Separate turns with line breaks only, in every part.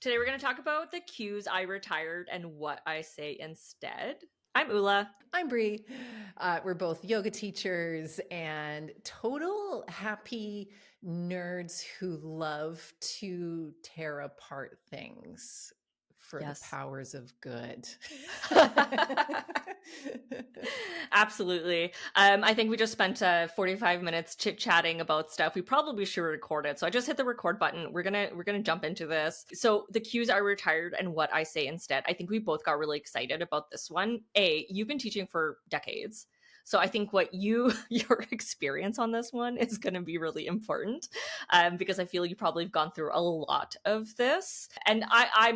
Today we're going to talk about the cues I retired and what I say instead. I'm Ula.
I'm Brea. We're both yoga teachers and total happy nerds who love to tear apart things for the
Yes.
powers of good.
Absolutely. I think we just spent 45 minutes chit-chatting about stuff. We probably should record it. So I just hit the record button. We're gonna jump into this. So the cues are retired and what I say instead. I think we both got really excited about this one. You've been teaching for decades. So I think what your experience on this one is going to be really important, because I feel you probably have gone through a lot of this. And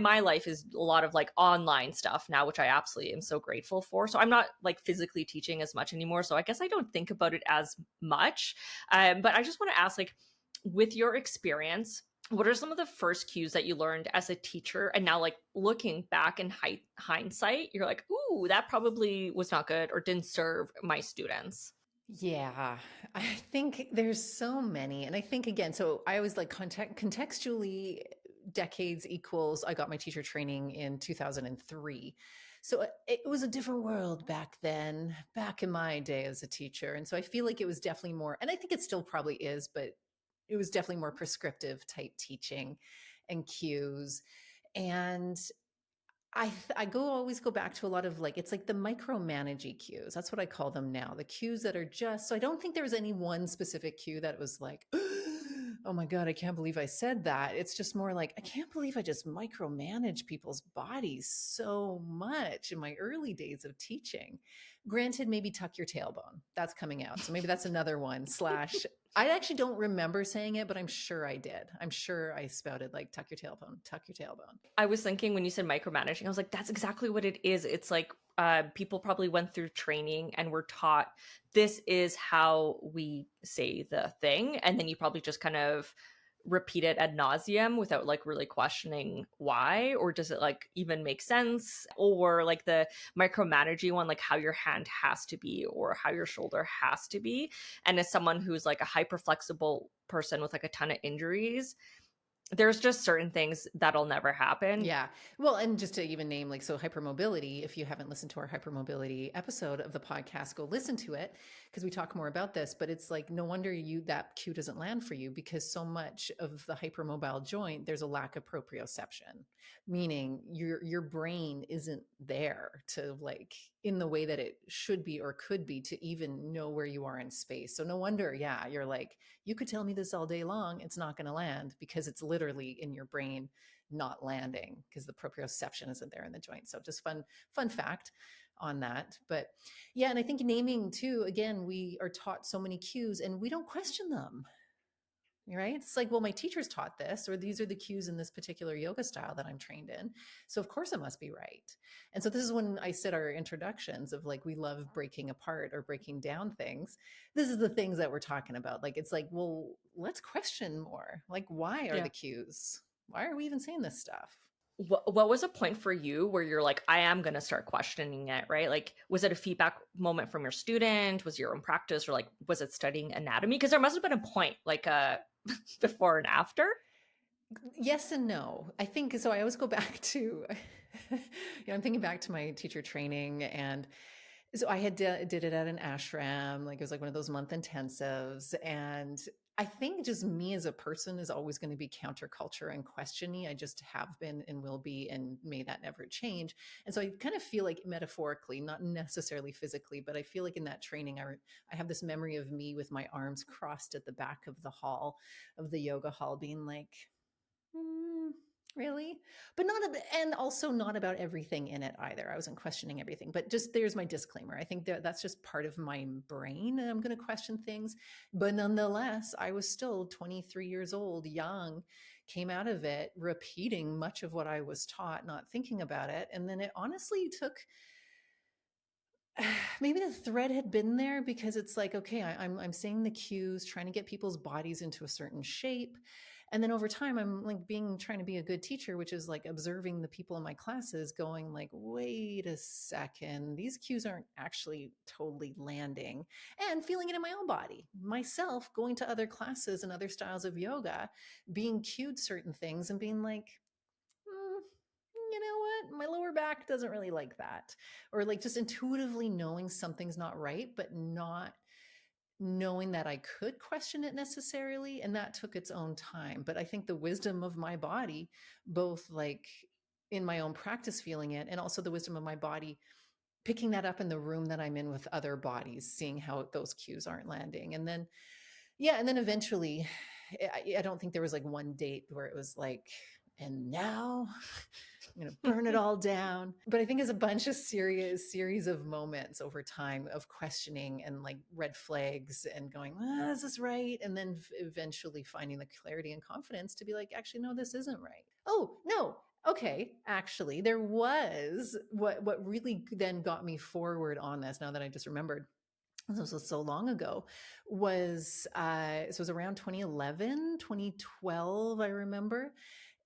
my life is a lot of like online stuff now, which I absolutely am so grateful for. So I'm not like physically teaching as much anymore. So I guess I don't think about it as much. But I just want to ask, like, with your experience, what are some of the first cues that you learned as a teacher? And now, like, looking back in hindsight, you're like, ooh, that probably was not good or didn't serve my students.
Yeah, I think there's so many. And I think, again, so I always like contextually, decades equals I got my teacher training in 2003. So it was a different world back then, back in my day as a teacher. And so I feel like it was definitely more, and I think it still probably is, but it was definitely more prescriptive type teaching and cues. And I always go back to a lot of like it's like the micromanaging cues. That's what I call them now. The cues that are just so I don't think there was any one specific cue that was like, oh my God, I can't believe I said that. It's just more like, I can't believe I just micromanage people's bodies so much in my early days of teaching. Granted, maybe tuck your tailbone. That's coming out. So maybe that's another one. Slash I actually don't remember saying it, but I'm sure I did. I'm sure I spouted like tuck your tailbone, tuck your tailbone.
I was thinking when you said micromanaging, I was like, that's exactly what it is. It's like people probably went through training and were taught this is how we say the thing. And then you probably just kind of repeat it ad nauseum without like really questioning why, or does it like even make sense? Or like the micromanaging one, like how your hand has to be or how your shoulder has to be. And as someone who's like a hyper flexible person with like a ton of injuries, there's just certain things that'll never happen.
Yeah. Well, and just to even name like so hypermobility, if you haven't listened to our hypermobility episode of the podcast, go listen to it because we talk more about this, but it's like no wonder that cue doesn't land for you because so much of the hypermobile joint there's a lack of proprioception, meaning your brain isn't there to like in the way that it should be or could be to even know where you are in space. So no wonder, yeah, you're like you could tell me this all day long, it's not going to land because it's literally in your brain not landing because the proprioception isn't there in the joint. So just fun fact on that. But yeah, and I think naming too, again, we are taught so many cues and we don't question them. Right? It's like, well, my teachers taught this, or these are the cues in this particular yoga style that I'm trained in. So of course it must be right. And so this is when I said our introductions of like we love breaking apart or breaking down things. This is the things that we're talking about. Like it's like, well, let's question more. Like, why are the
Yeah.
cues? Why are we even saying this stuff?
What was a point for you where you're like, I am going to start questioning it, right? Like, was it a feedback moment from your student? Was your own practice, or like, was it studying anatomy? Because there must have been a point, like, before and after.
Yes and no. I think so. I always go back to, I'm thinking back to my teacher training and so I had did it at an ashram, like it was like one of those month intensives. And I think just me as a person is always going to be counterculture and questiony. I just have been and will be, and may that never change. And so I kind of feel like metaphorically, not necessarily physically, but I feel like in that training, I have this memory of me with my arms crossed at the back of the hall of the yoga hall being like, Mm, really? But not, and also not about everything in it either. I wasn't questioning everything, but just there's my disclaimer. I think that's just part of my brain and I'm going to question things. But nonetheless, I was still 23 years old, young, came out of it repeating much of what I was taught, not thinking about it. And then it honestly took maybe the thread had been there because it's like okay I'm seeing the cues trying to get people's bodies into a certain shape and then over time I'm like trying to be a good teacher which is like observing the people in my classes going like wait a second, these cues aren't actually totally landing, and feeling it in my own body myself, going to other classes and other styles of yoga, being cued certain things and being like you know what, my lower back doesn't really like that. Or like just intuitively knowing something's not right, but not knowing that I could question it necessarily. And that took its own time. But I think the wisdom of my body, both like in my own practice feeling it, and also the wisdom of my body picking that up in the room that I'm in with other bodies, seeing how those cues aren't landing. And then, yeah, and then eventually, I don't think there was like one date where it was like, and now I'm going to burn it all down. But I think it's a bunch of series of moments over time of questioning and like red flags and going, is this right? And then eventually finding the clarity and confidence to be like, actually, no, this isn't right. Oh, no. Okay, actually, there was what really then got me forward on this. Now that I just remembered, this was so long ago, was so it was around 2011, 2012, I remember.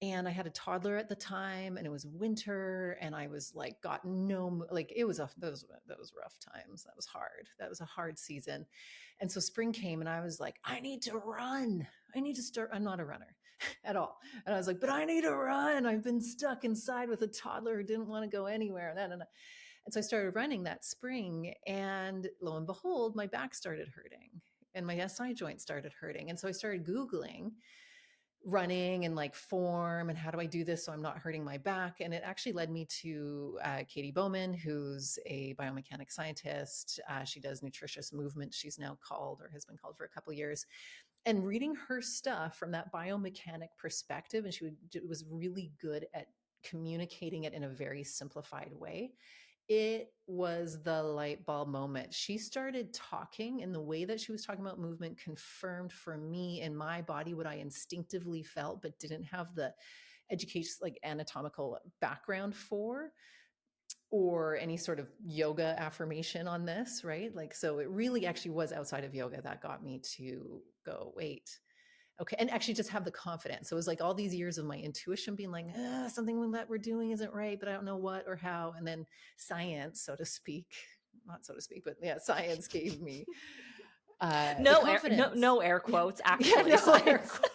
And I had a toddler at the time, and it was winter, and I was like, got no, like it was those rough times. That was hard. That was a hard season. And so spring came, and I was like, I need to run. I need to start. I'm not a runner at all. And I was like, but I need to run. I've been stuck inside with a toddler who didn't want to go anywhere. And so I started running that spring, and lo and behold, my back started hurting and my SI joint started hurting. And so I started Googling running and like form and how do I do this so I'm not hurting my back. And it actually led me to Katie Bowman, who's a biomechanics scientist. She does nutritious movement, she's now called, or has been called for a couple of years. And reading her stuff from that biomechanic perspective, and was really good at communicating it in a very simplified way. It was the light bulb moment. She started talking, and the way that she was talking about movement confirmed for me in my body what I instinctively felt, but didn't have the education, like anatomical background for, or any sort of yoga affirmation on this, right? Like, so it really actually was outside of yoga that got me to go, wait, okay. And actually just have the confidence. So it was like all these years of my intuition being like, something that we're doing isn't right, but I don't know what or how. And then science, so to speak, not so to speak, but yeah, science gave me the confidence.
No air quotes,
Yeah,
actually
no
science.
air quotes.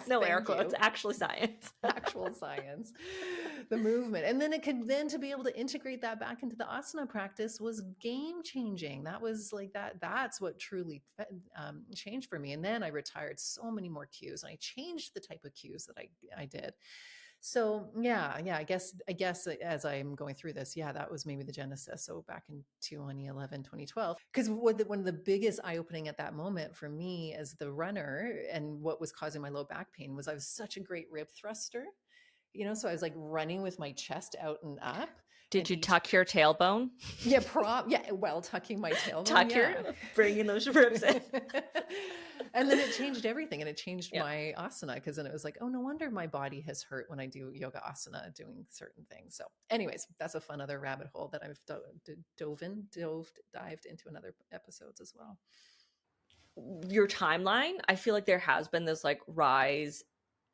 No air
Thank
quotes,
you.
actually science.
Actual science, the movement. And then to be able to integrate that back into the asana practice was game changing. That was like that's what truly changed for me. And then I retired so many more cues, and I changed the type of cues that I did. So yeah, I guess as I'm going through this, yeah, that was maybe the genesis. So back in 2011, 2012, because one of the biggest eye-opening at that moment for me as the runner, and what was causing my low back pain, was I was such a great rib thruster, so I was like running with my chest out and up.
Did you tuck your tailbone?
Yeah, while tucking my tailbone.
Bringing those ribs in.
And then it changed everything, and it changed my asana, because then it was like, oh, no wonder my body has hurt when I do yoga asana doing certain things. So anyways, that's a fun other rabbit hole that I've dived into in other episodes as well.
Your timeline, I feel like there has been this like rise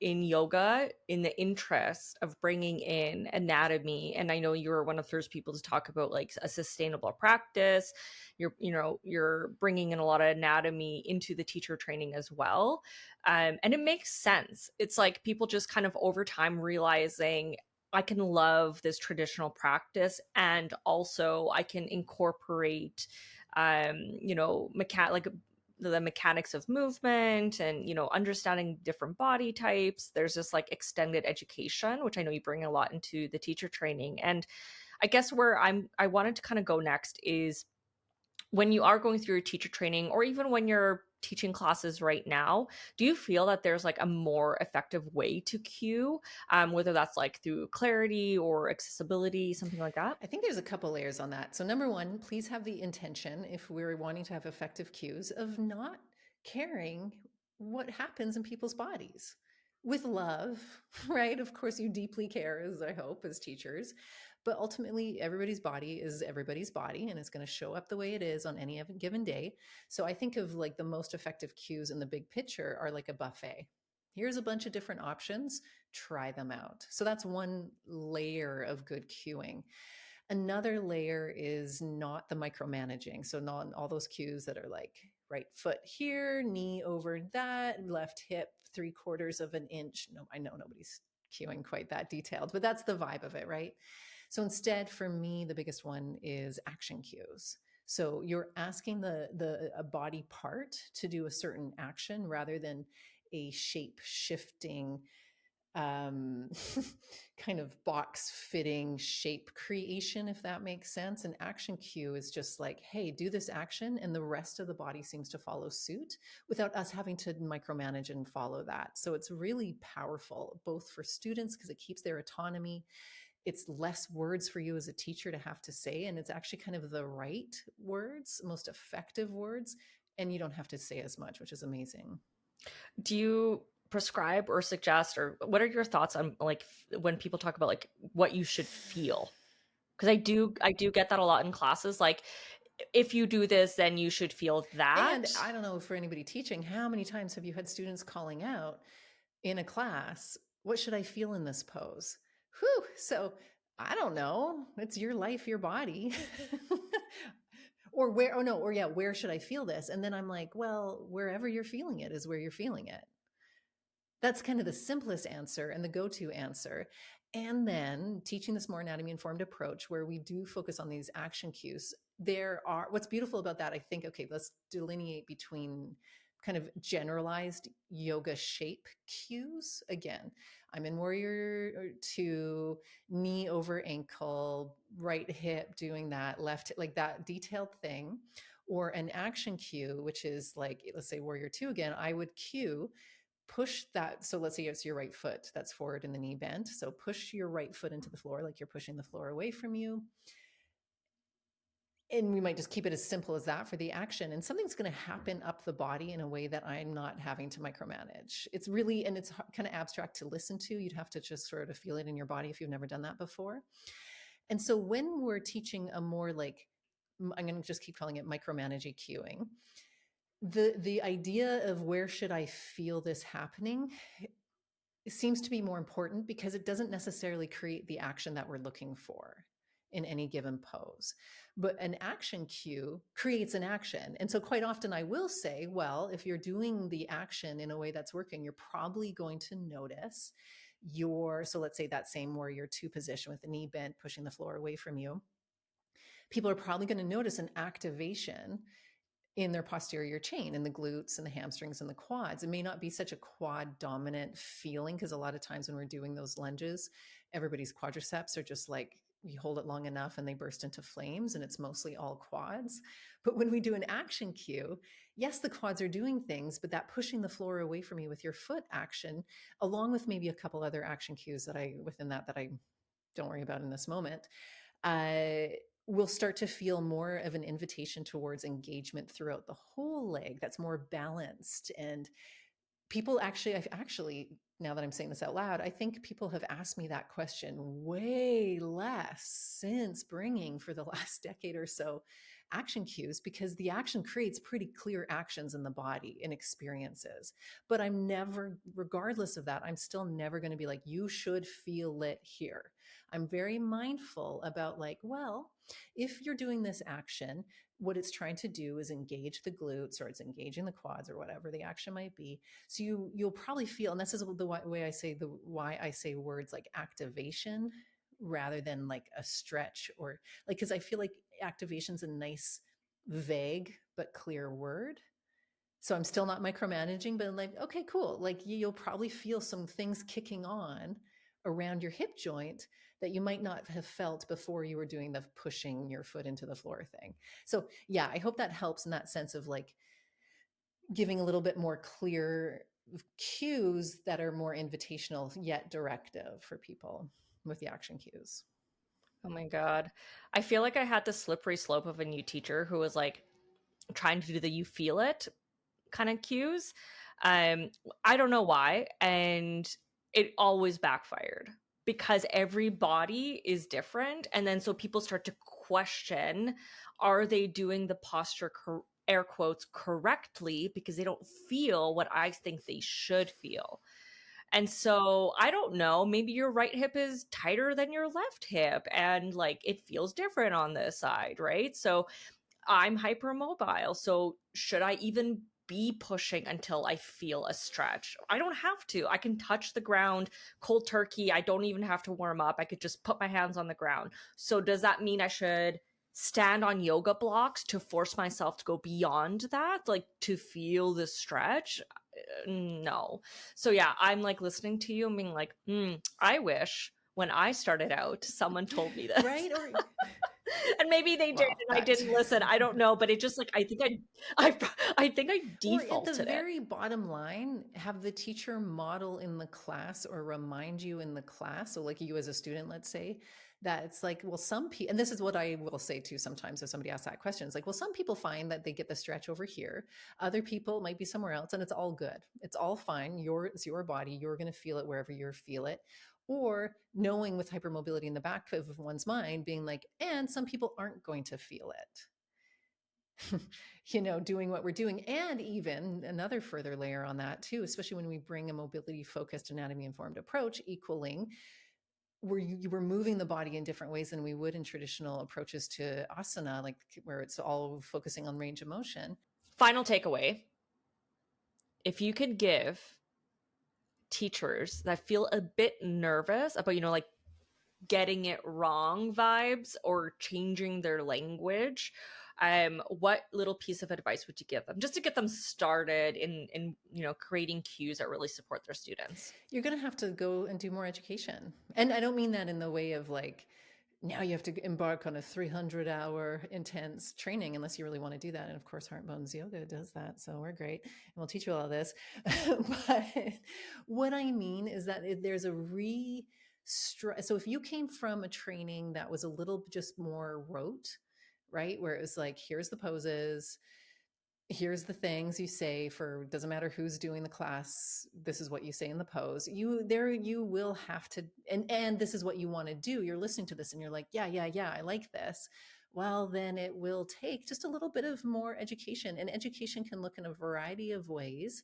in yoga in the interest of bringing in anatomy. And I know you were one of the first people to talk about like a sustainable practice. You're bringing in a lot of anatomy into the teacher training as well. And it makes sense. It's like people just kind of over time realizing I can love this traditional practice, and also I can incorporate like the mechanics of movement and understanding different body types. There's this like extended education, which I know you bring a lot into the teacher training. And I guess where I wanted to kind of go next is when you are going through your teacher training, or even when you're teaching classes right now, do you feel that there's like a more effective way to cue, whether that's like through clarity or accessibility, something like that?
I think there's a couple layers on that. So number one, please have the intention, if we're wanting to have effective cues, of not caring what happens in people's bodies, with love, right? Of course, you deeply care, as I hope, as teachers, but ultimately everybody's body is everybody's body, and it's going to show up the way it is on any given day. So I think of like the most effective cues in the big picture are like a buffet. Here's a bunch of different options, try them out. So that's one layer of good cueing. Another layer is not the micromanaging. So not all those cues that are like right foot here, knee over that, left hip 3/4 of an inch. No, I know nobody's cueing quite that detailed, but that's the vibe of it, right? So instead, for me, the biggest one is action cues. So you're asking the a body part to do a certain action rather than a shape shifting um, kind of box fitting shape creation, if that makes sense. An action cue is just like, hey, do this action, and the rest of the body seems to follow suit without us having to micromanage and follow that. So it's really powerful, both for students because it keeps their autonomy. It's less words for you as a teacher to have to say, and it's actually kind of the right words, most effective words, and you don't have to say as much, which is amazing.
Do you prescribe or suggest, or what are your thoughts on like when people talk about like what you should feel? Because I do get that a lot in classes. Like, if you do this, then you should feel
And
that.
I don't know for anybody teaching, how many times have you had students calling out in a class, what should I feel in this pose? Whew. So I don't know. It's your life, your body. Or where, oh no, or yeah, where should I feel this? And then I'm like, well, wherever you're feeling it is where you're feeling it. That's kind of the simplest answer and the go to answer. And then teaching this more anatomy informed approach where we do focus on these action cues. There are, what's beautiful about that, I think, okay, let's delineate between kind of generalized yoga shape cues. Again, I'm in warrior two, knee over ankle, right hip doing that, left, like that detailed thing. Or an action cue, which is like, let's say warrior two again, I would cue push that. So let's say it's your right foot that's forward in the knee bend. So push your right foot into the floor like you're pushing the floor away from you. And we might just keep it as simple as that for the action. And something's going to happen up the body in a way that I'm not having to micromanage. It's really, and it's kind of abstract to listen to. You'd have to just sort of feel it in your body if you've never done that before. And so when we're teaching a more like, I'm going to just keep calling it micromanaging cueing, the idea of where should I feel this happening, it seems to be more important because it doesn't necessarily create the action that we're looking for in any given pose. But an action cue creates an action. And so quite often I will say, well, if you're doing the action in a way that's working, you're probably going to notice your, so let's say that same warrior two position with the knee bent, pushing the floor away from you. People are probably going to notice an activation in their posterior chain, in the glutes and the hamstrings and the quads. It may not be such a quad dominant feeling because a lot of times when we're doing those lunges, everybody's quadriceps are just like, you hold it long enough and they burst into flames, and it's mostly all quads. But when we do an action cue, yes, the quads are doing things, but that pushing the floor away from you with your foot action, along with maybe a couple other action cues that I within that I don't worry about in this moment, uh, we'll start to feel more of an invitation towards engagement throughout the whole leg that's more balanced. And people actually, I've actually, now that I'm saying this out loud, I think people have asked me that question way less since bringing for the last decade or so action cues, because the action creates pretty clear actions in the body and experiences. But I'm never, regardless of that, I'm still never going to be like, you should feel it here. I'm very mindful about like, well, if you're doing this action, what it's trying to do is engage the glutes, or it's engaging the quads, or whatever the action might be. So you'll probably feel, and this is the way I say the why I say words like activation rather than like a stretch, or like, because I feel like activation's a nice vague but clear word. So I'm still not micromanaging, but I'm like, okay, cool. Like you'll probably feel some things kicking on around your hip joint that you might not have felt before you were doing the pushing your foot into the floor thing. So yeah, I hope that helps in that sense of like giving a little bit more clear cues that are more invitational yet directive for people with the action cues.
Oh my God. I feel like I had the slippery slope of a new teacher who was like trying to do the you feel it kind of cues. Um, I don't know why. And it always backfired because every body is different. And then so people start to question, are they doing the posture, air quotes, correctly because they don't feel what I think they should feel. And so I don't know, maybe your right hip is tighter than your left hip and like it feels different on this side, right? So I'm hypermobile. So should I even be pushing until I feel a stretch. I don't have to. I can touch the ground cold turkey. I don't even have to warm up. I could just put my hands on the ground. So does that mean I should stand on yoga blocks to force myself to go beyond that, like to feel the stretch? No. So yeah, I'm like listening to you and being like, I wish when I started out, someone told me this.
Right? Or
And maybe they did
well,
and I didn't listen. I don't know, but it just like I think I
or at the
defaulted it.
very bottom line, have the teacher model in the class or remind you in the class. So, like you as a student, let's say, that it's like, well, some people, and this is what I will say too sometimes if somebody asks that question, it's like, well, some people find that they get the stretch over here. Other people might be somewhere else, and it's all good. It's all fine. It's your body. You're going to feel it wherever you feel it. Or knowing with hypermobility in the back of one's mind, being like, and some people aren't going to feel it. Doing what we're doing. And even another further layer on that too, especially when we bring a mobility focused anatomy informed approach, equaling we're moving the body in different ways than we would in traditional approaches to asana, like where it's all focusing on range of motion.
Final takeaway. If you could give teachers that feel a bit nervous about, like getting it wrong vibes or changing their language, what little piece of advice would you give them just to get them started in creating cues that really support their students?
You're going to have to go and do more education. And I don't mean that in the way of like, now you have to embark on a 300-hour intense training unless you really want to do that. And of course, Heart Bones Yoga does that. So we're great. And we'll teach you all of this. But what I mean is that there's a so if you came from a training that was a little just more rote, right? Where it was like, here's the poses, here's the things you say for, doesn't matter who's doing the class, this is what you say in the pose. You will have to, and this is what you want to do. You're listening to this and you're like, yeah, I like this. Well, then it will take just a little bit of more education, and education can look in a variety of ways,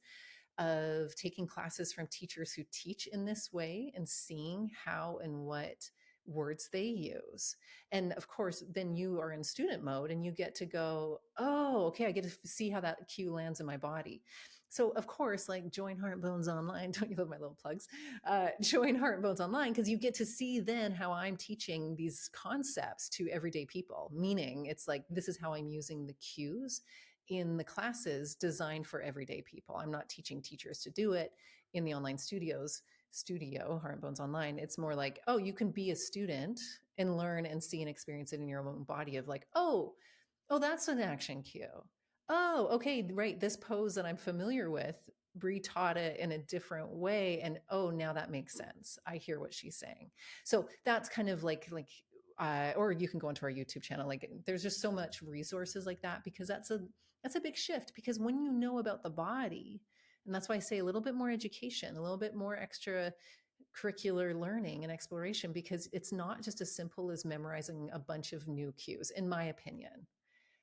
of taking classes from teachers who teach in this way and seeing how and what words they use. And of course, then you are in student mode and you get to go, oh, okay, I get to see how that cue lands in my body. So of course, like join Heart Bones Online. Don't you love my little plugs? Join Heart Bones Online, because you get to see then how I'm teaching these concepts to everyday people. Meaning it's like, this is how I'm using the cues in the classes designed for everyday people. I'm not teaching teachers to do it in the online studio, Heart and Bones Online. It's more like, oh, you can be a student and learn and see and experience it in your own body of like, oh, that's an action cue. Oh, okay, right. This pose that I'm familiar with, Brie taught it in a different way. And oh, now that makes sense. I hear what she's saying. So that's kind of like, or you can go into our YouTube channel. Like there's just so much resources like that, because that's a big shift, because when you know about the body, and that's why I say a little bit more education, a little bit more extra curricular learning and exploration, because it's not just as simple as memorizing a bunch of new cues, in my opinion.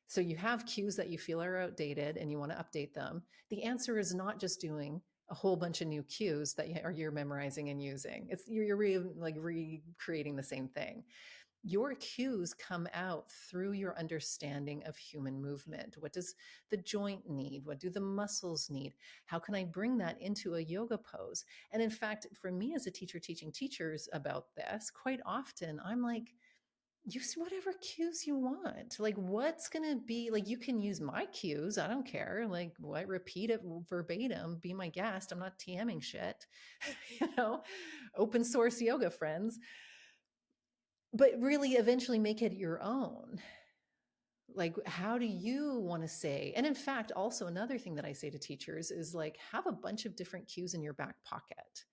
So you have cues that you feel are outdated and you want to update them. The answer is not just doing a whole bunch of new cues that you're memorizing and using. It's you're recreating the same thing. Your cues come out through your understanding of human movement. What does the joint need? What do the muscles need? How can I bring that into a yoga pose? And in fact, for me as a teacher teaching teachers about this, quite often I'm like, use whatever cues you want. Like, what's going to be like, you can use my cues. I don't care. Like, what, repeat it verbatim, be my guest. I'm not TMing shit, open source yoga friends. But really eventually make it your own. Like, how do you want to say? And in fact, also another thing that I say to teachers is like, have a bunch of different cues in your back pocket,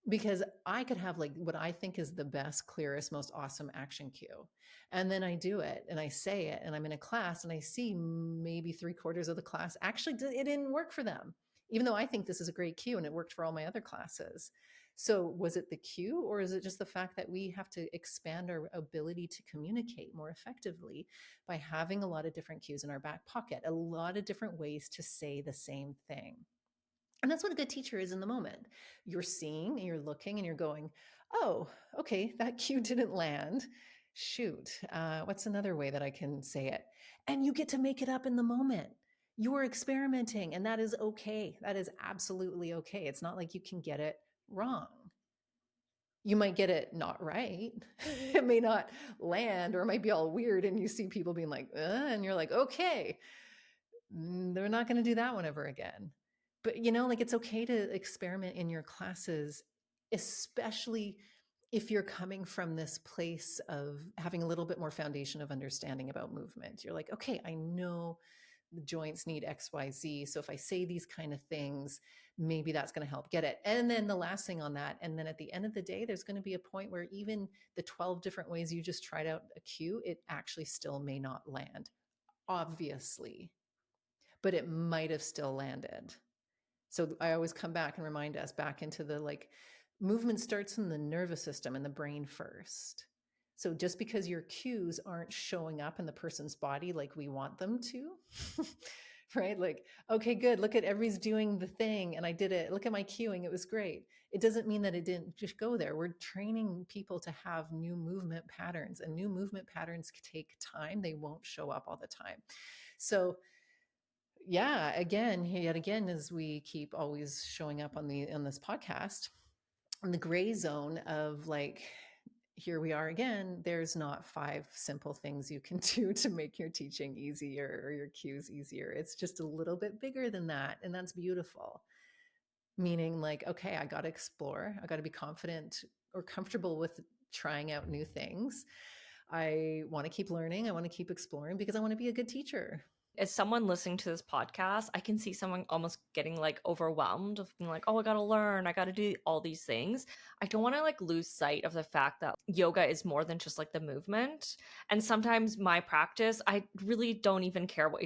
because I could have like what I think is the best, clearest, most awesome action cue. And then I do it and I say it and I'm in a class and I see maybe 3/4 of the class actually it didn't work for them, even though I think this is a great cue and it worked for all my other classes. So was it the cue, or is it just the fact that we have to expand our ability to communicate more effectively by having a lot of different cues in our back pocket, a lot of different ways to say the same thing? And that's what a good teacher is in the moment. You're seeing and you're looking and you're going, oh, okay, that cue didn't land. Shoot, what's another way that I can say it? And you get to make it up in the moment. You're experimenting, and that is okay. That is absolutely okay. It's not like you can get it wrong. You might get it not right. It may not land, or it might be all weird, and you see people being like, and you're like, okay, they're not going to do that one ever again. But like, it's okay to experiment in your classes, especially if you're coming from this place of having a little bit more foundation of understanding about movement. You're like, okay, I know the joints need XYZ. So if I say these kind of things, maybe that's going to help get it. And then the last thing on that, and then at the end of the day, there's going to be a point where even the 12 different ways you just tried out a cue, it actually still may not land, obviously, but it might have still landed. So I always come back and remind us back into the movement starts in the nervous system and the brain first. So just because your cues aren't showing up in the person's body like we want them to, right? Like, okay, good. Look at everybody's doing the thing and I did it. Look at my cueing. It was great. It doesn't mean that it didn't just go there. We're training people to have new movement patterns, and new movement patterns take time. They won't show up all the time. So yeah, yet again, as we keep always showing up on this podcast, in the gray zone of here we are again, there's not 5 simple things you can do to make your teaching easier or your cues easier. It's just a little bit bigger than that, and that's beautiful. Meaning okay, I got to explore, I got to be confident or comfortable with trying out new things. I want to keep learning, I want to keep exploring, because I want to be a good teacher.
As someone listening to this podcast, I can see someone almost getting overwhelmed of being like, oh, I gotta learn, I gotta do all these things. I don't want to lose sight of the fact that yoga is more than just the movement. And sometimes my practice, I really don't even care what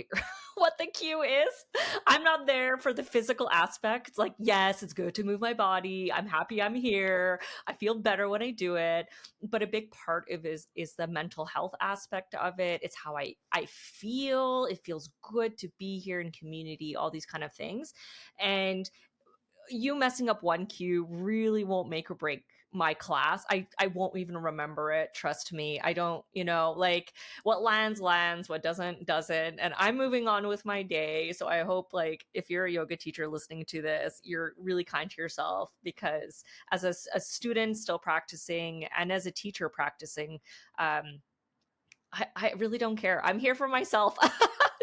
what the cue is. I'm not there for the physical aspect. It's yes, it's good to move my body, I'm happy I'm here, I feel better when I do it. But a big part of it is the mental health aspect of it. It's how I feel. It feels good to be here in community, all these kind of things. And you messing up one cue really won't make or break my class. I won't even remember it. Trust me. I don't, what lands, what doesn't. And I'm moving on with my day. So I hope if you're a yoga teacher listening to this, you're really kind to yourself, because as a student still practicing and as a teacher practicing, I really don't care. I'm here for myself.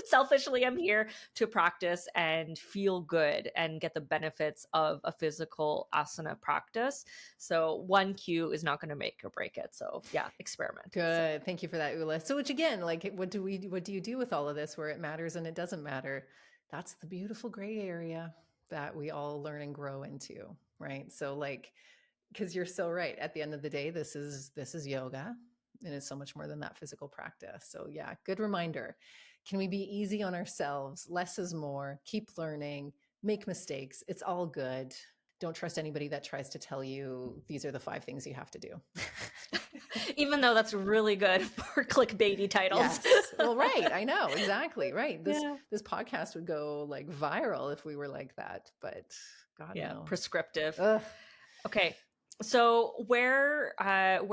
Selfishly, I'm here to practice and feel good and get the benefits of a physical asana practice. So one cue is not going to make or break it. So yeah, experiment.
Good. Thank you for that, Ula. So which again, what do you do with all of this where it matters and it doesn't matter? That's the beautiful gray area that we all learn and grow into, right? So because you're so right. At the end of the day, this is yoga, and it's so much more than that physical practice. So yeah, good reminder. Can we be easy on ourselves? Less is more. Keep learning, make mistakes. It's all good. Don't trust anybody that tries to tell you these are the 5 things you have to do.
Even though that's really good for clickbaity titles.
Yes. Well, right. I know. Exactly. Right. This podcast would go viral if we were like that, but God, no.
Prescriptive.
Ugh.
Okay. So where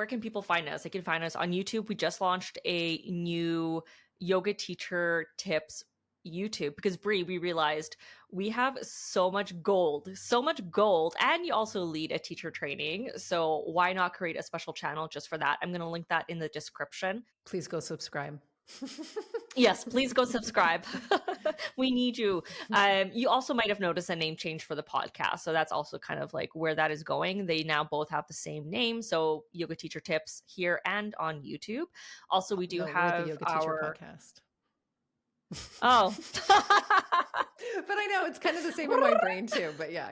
can people find us? They can find us on YouTube. We just launched a new yoga teacher tips YouTube, because Brie, we realized we have so much gold, and you also lead a teacher training. So why not create a special channel just for that? I'm going to link that in the description.
Please go subscribe.
Yes, please go subscribe. We need you. You also might have noticed a name change for the podcast. So that's also kind of where that is going. They now both have the same name. So Yoga Teacher Tips here and on YouTube. Also, we do have
the Yoga Teacher podcast.
Oh.
But I know it's kind of the same in my brain too. But yeah.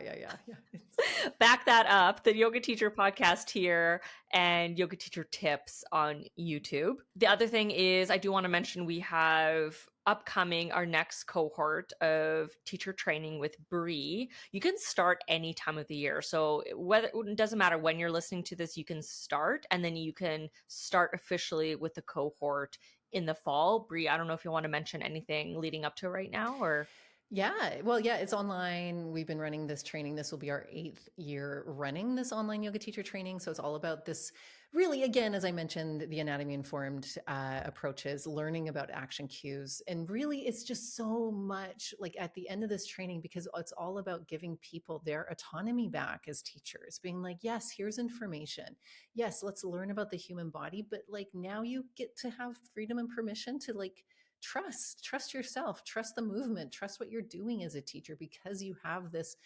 Back that up. The Yoga Teacher podcast here and Yoga Teacher Tips on YouTube. The other thing is, I do want to mention we have upcoming our next cohort of teacher training with Brie. You can start any time of the year. So it doesn't matter when you're listening to this, you can start, and then you can start officially with the cohort in the fall. Brie, I don't know if you want to mention anything leading up to right now, or...
Yeah. Well, yeah, it's online. We've been running this training. This will be our 8th year running this online yoga teacher training. So it's all about this really, again, as I mentioned, the anatomy informed approaches, learning about action cues. And really, it's just so much like at the end of this training, because it's all about giving people their autonomy back as teachers, being like, yes, here's information. Yes, let's learn about the human body. But like now you get to have freedom and permission to like trust yourself, trust the movement, trust what you're doing as a teacher, because you have this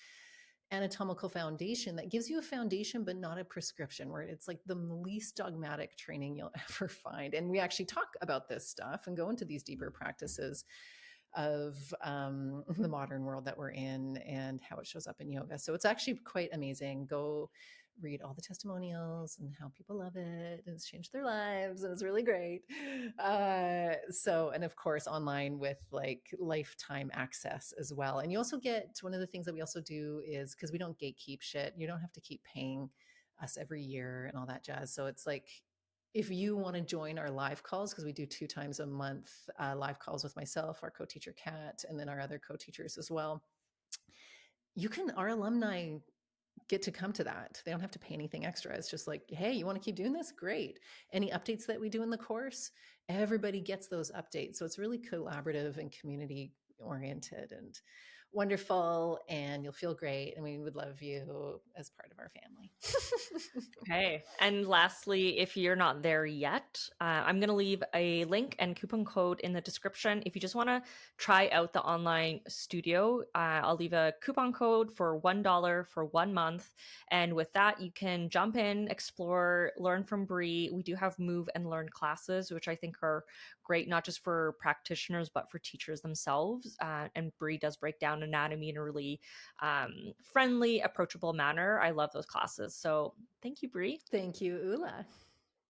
anatomical foundation that gives you a foundation but not a prescription, where it's like the least dogmatic training you'll ever find. And we actually talk about this stuff and go into these deeper practices of the modern world that we're in and how it shows up in yoga. So it's actually quite amazing. Go read all the testimonials and how people love it, and it's changed their lives, and it's really great. And of course online with like lifetime access as well. And you also get, one of the things that we also do is, because we don't gatekeep shit, you don't have to keep paying us every year and all that jazz. So it's like, if you want to join our live calls, because we do 2 times a month live calls with myself, our co-teacher Kat, and then our other co-teachers as well, our alumni get to come to that. They don't have to pay anything extra. It's just like, hey, you want to keep doing this? Great. Any updates that we do in the course, everybody gets those updates. So it's really collaborative and community oriented and wonderful, and you'll feel great. And we would love you as part of our family.
Okay. And lastly, if you're not there yet, I'm going to leave a link and coupon code in the description. If you just want to try out the online studio, I'll leave a coupon code for $1 for 1 month. And with that, you can jump in, explore, learn from Brea. We do have move and learn classes, which I think are great, not just for practitioners, but for teachers themselves. And Brea does break down anatomy in a really friendly, approachable manner. I love those classes. So thank you, Brie.
Thank you, Ula.